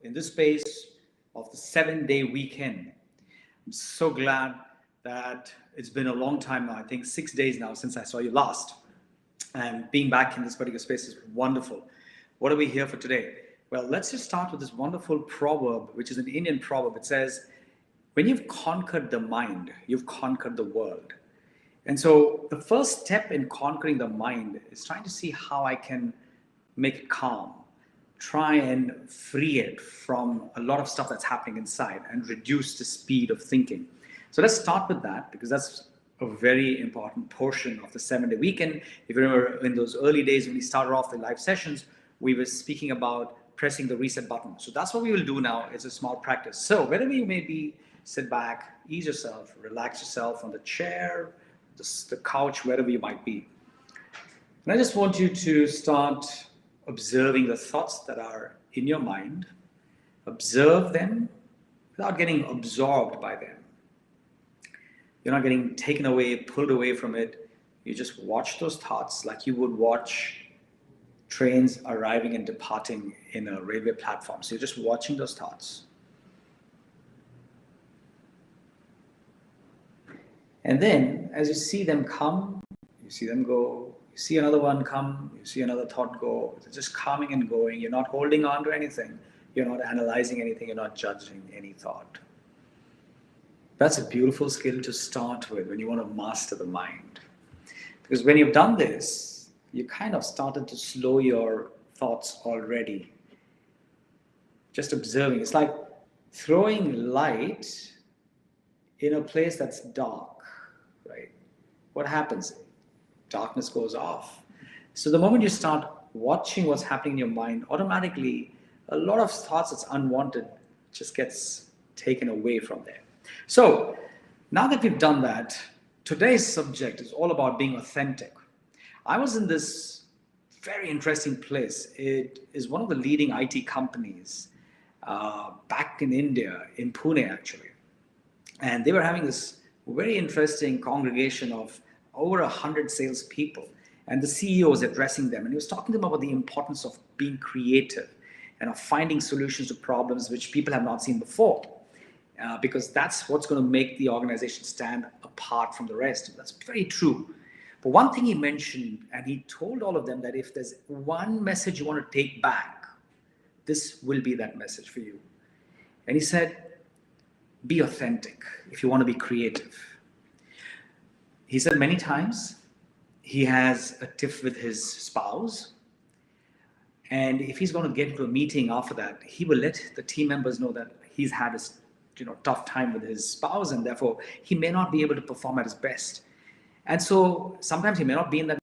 in this space of the 7-day weekend. I'm so glad that it's been a long time now. I think 6 days now since I saw you last. And being back in this particular space is wonderful. What are we here for today? Well, let's just start with this wonderful proverb, which is an Indian proverb. It says, when you've conquered the mind, you've conquered the world. And so the first step in conquering the mind is trying to see how I can make it calm, try and free it from a lot of stuff that's happening inside and reduce the speed of thinking. So let's start with that, because that's a very important portion of the 7-day weekend. If you remember in those early days when we started off the live sessions, we were speaking about pressing the reset button. So that's what we will do now. It's a small practice. So wherever you may be, sit back, ease yourself, relax yourself on the chair, the couch, wherever you might be. And I just want you to start observing the thoughts that are in your mind. Observe them without getting absorbed by them. You're not getting taken away, pulled away from it. You just watch those thoughts like you would watch trains arriving and departing in a railway platform. So you're just watching those thoughts. And then as you see them come, you see them go, you see another one come, you see another thought go. It's just coming and going. You're not holding on to anything. You're not analyzing anything. You're not judging any thought. That's a beautiful skill to start with when you want to master the mind. Because when you've done this, you kind of started to slow your thoughts already. Just observing. It's like throwing light in a place that's dark, right? What happens? Darkness goes off. So the moment you start watching what's happening in your mind, automatically a lot of thoughts that's unwanted just gets taken away from there. So now that we've done that, today's subject is all about being authentic. I was in this very interesting place. It is one of the leading IT companies back in India, in Pune actually. And they were having this very interesting congregation of over 100 salespeople. And the CEO was addressing them. And he was talking to them about the importance of being creative and of finding solutions to problems which people have not seen before. Because that's what's going to make the organization stand apart from the rest. That's very true. But one thing he mentioned, and he told all of them that if there's one message you want to take back, this will be that message for you. And he said, be authentic if you want to be creative. He said many times he has a tiff with his spouse. And if he's going to get into a meeting after that, he will let the team members know that he's had a tough time with his spouse, and therefore he may not be able to perform at his best. And so sometimes he may not be in that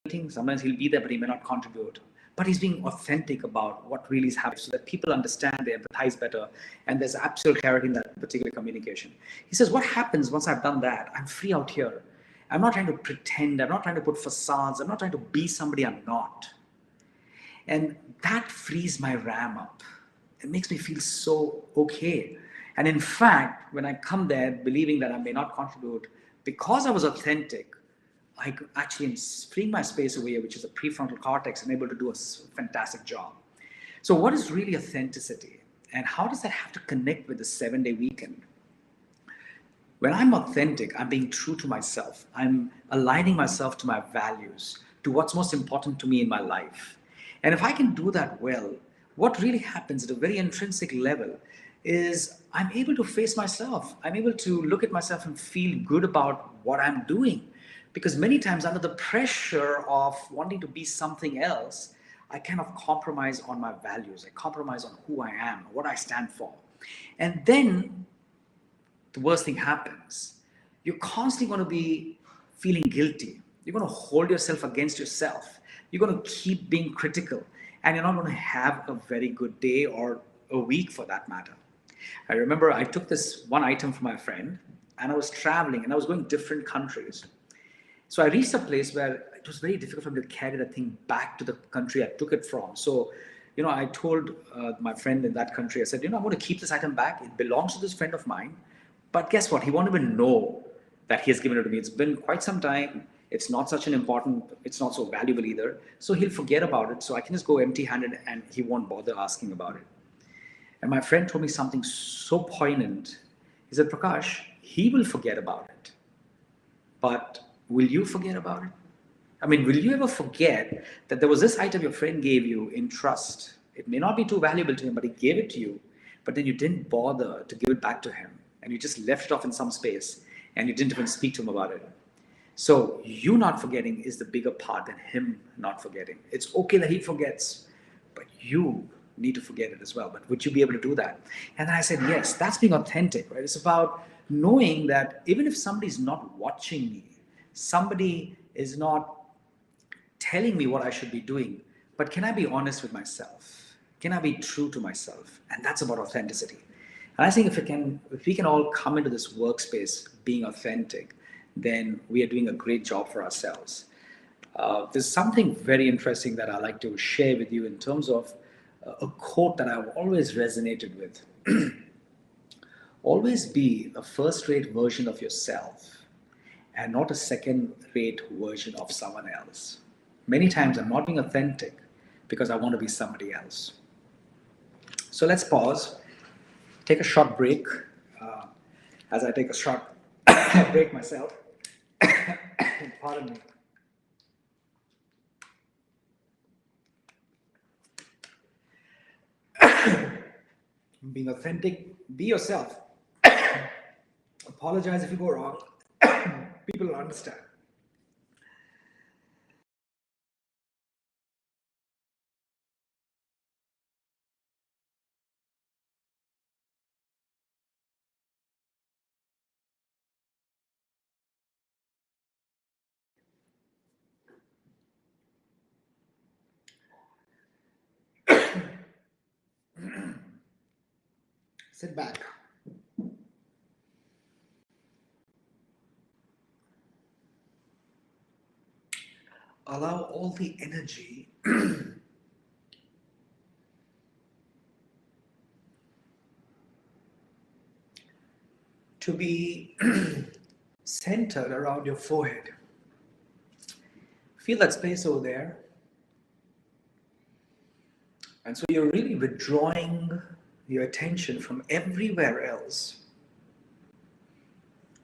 meeting, sometimes he'll be there, but he may not contribute. But he's being authentic about what really is happening so that people understand, they empathize better, and there's absolute clarity in that particular communication. He says, what happens once I've done that? I'm free out here. I'm not trying to pretend. I'm not trying to put facades. I'm not trying to be somebody I'm not. And that frees my RAM up. It makes me feel so okay. And in fact, when I come there believing that I may not contribute, because I was authentic, I actually am freeing my space away, which is the prefrontal cortex, and able to do a fantastic job. So what is really authenticity? And how does that have to connect with the 7-day weekend? When I'm authentic, I'm being true to myself. I'm aligning myself to my values, to what's most important to me in my life. And if I can do that well, what really happens at a very intrinsic level is I'm able to face myself. I'm able to look at myself and feel good about what I'm doing. Because many times under the pressure of wanting to be something else, I kind of compromise on my values. I compromise on who I am, what I stand for. And then the worst thing happens. You're constantly going to be feeling guilty. You're going to hold yourself against yourself. You're going to keep being critical. And you're not going to have a very good day or a week for that matter. I remember I took this one item from my friend and I was traveling and I was going to different countries. So I reached a place where it was very difficult for me to carry that thing back to the country I took it from. So, I told my friend in that country, I said, I'm going to keep this item back. It belongs to this friend of mine. But guess what? He won't even know that he has given it to me. It's been quite some time. It's not such an important, it's not so valuable either. So he'll forget about it. So I can just go empty-handed and he won't bother asking about it. And my friend told me something so poignant. He said, Prakash, he will forget about it. But will you forget about it? I mean, will you ever forget that there was this item your friend gave you in trust? It may not be too valuable to him, but he gave it to you, but then you didn't bother to give it back to him. And you just left it off in some space and you didn't even speak to him about it. So you not forgetting is the bigger part than him not forgetting. It's okay that he forgets, but you need to forget it as well. But would you be able to do that? And then I said, yes, that's being authentic, right? It's about knowing that even if somebody's not watching me, somebody is not telling me what I should be doing, but can I be honest with myself? Can I be true to myself? And that's about authenticity. And I think if we can all come into this workspace being authentic, then we are doing a great job for ourselves. There's something very interesting that I like to share with you in terms of a quote that I've always resonated with. Always be a first-rate version of yourself and not a second-rate version of someone else. Many times I'm not being authentic because I want to be somebody else. So let's pause, take a short break. As I take a short break myself, pardon me. Being authentic, be yourself. Apologize if you go wrong. People will understand. Sit back. Allow all the energy to be centered around your forehead. Feel that space over there. And so you're really withdrawing your attention from everywhere else.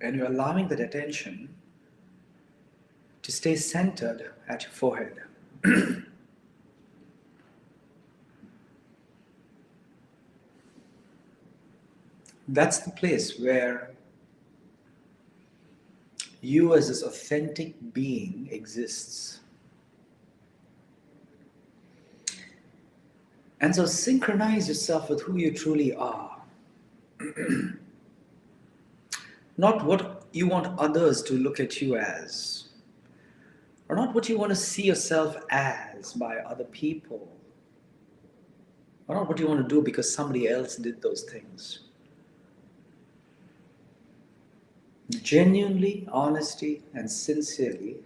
And you're allowing that attention to stay centered at your forehead. That's the place where you as this authentic being exists. And so synchronize yourself with who you truly are. Not what you want others to look at you as, or not what you want to see yourself as by other people, or not what you want to do because somebody else did those things. Genuinely, honestly, and sincerely,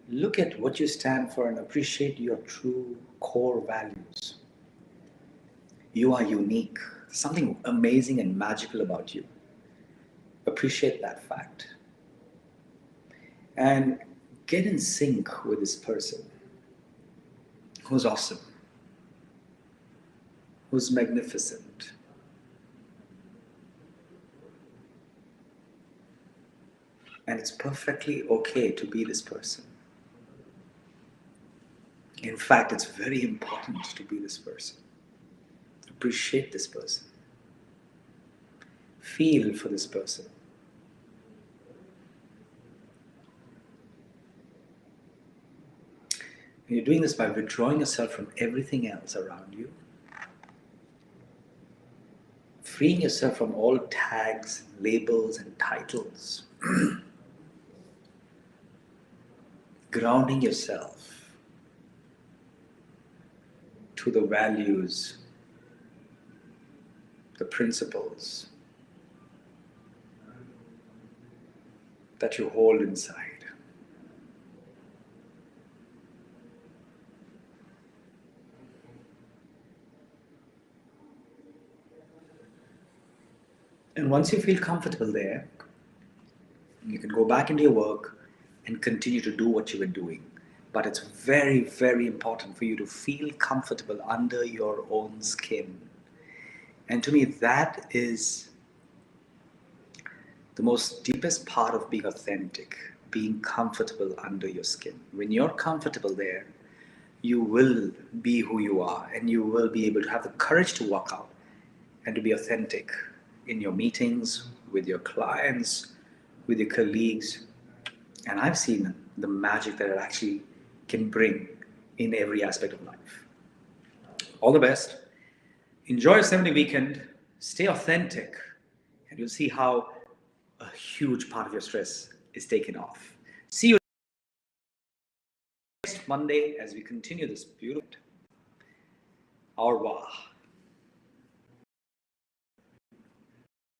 look at what you stand for and appreciate your true core values. You are unique. There's something amazing and magical about you. Appreciate that fact. And get in sync with this person who's awesome, who's magnificent. And it's perfectly okay to be this person. In fact, it's very important to be this person. Appreciate this person. Feel for this person. And you're doing this by withdrawing yourself from everything else around you. Freeing yourself from all tags, labels, and titles. Grounding yourself to the values, the principles that you hold inside. And once you feel comfortable there, you can go back into your work and continue to do what you were doing. But it's very, very important for you to feel comfortable under your own skin. And to me, that is the most deepest part of being authentic, being comfortable under your skin. When you're comfortable there, you will be who you are, and you will be able to have the courage to walk out and to be authentic in your meetings, with your clients, with your colleagues. And I've seen the magic that it actually can bring in every aspect of life. All the best. Enjoy your 70 weekend. Stay authentic, and you'll see how a huge part of your stress is taken off. See you next Monday as we continue this beautiful. Au revoir.